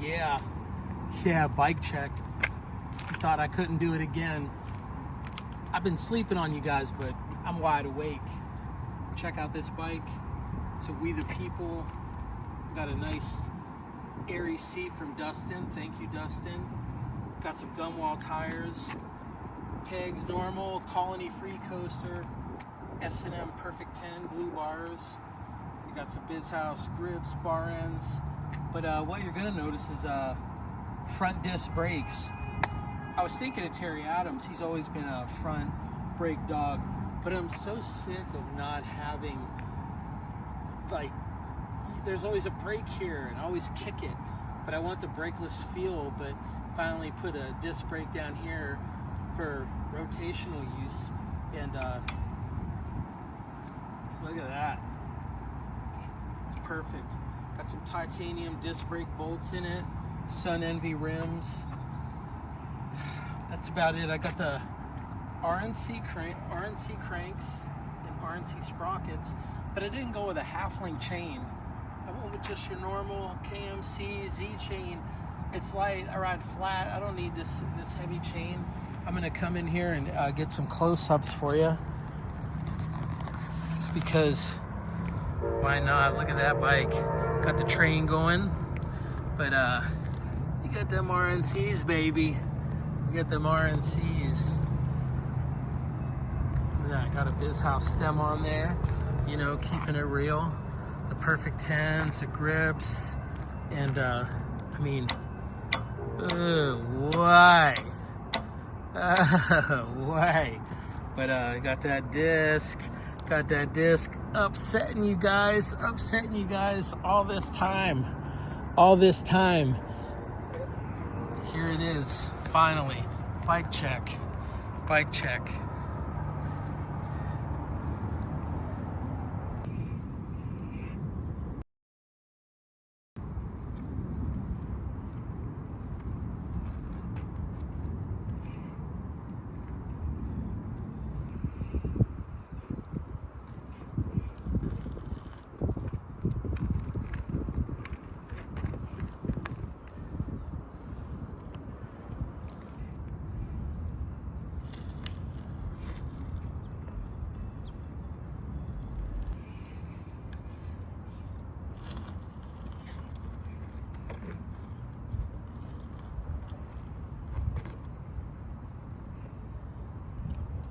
Yeah, bike check. You thought I couldn't do it again. I've been sleeping on you guys, but I'm wide awake. Check out this bike. So We the People. Got a nice airy seat from Dustin. Thank you, Dustin. Got some gum wall tires. Pegs normal, colony free coaster. S&M Perfect 10 blue bars. You got some Bizhouse grips, bar ends. But what you're gonna notice is front disc brakes. I was thinking of Terry Adams. He's always been a front brake dog, but I'm so sick of not having, like, there's always a brake here and I always kick it, but I want the brakeless feel. But finally put a disc brake down here for rotational use, and look at that. It's perfect. Got some titanium disc brake bolts in it, Sun Envy rims. That's about it. I got the RNC Cranks and RNC sprockets, but I didn't go with a half-link chain. I went with just your normal KMC Z chain. It's light. I ride flat. I don't need this heavy chain. I'm gonna come in here and get some close-ups for you, just because why not? Look at that bike. Got the train going, but you got them RNCs, baby. You got them RNCs. Yeah, I got a Bizhouse stem on there, you know, keeping it real. The Perfect 10s, the grips, and I mean, why? Why? But I got that disc upsetting you guys all this time. Here it is, finally. Bike check.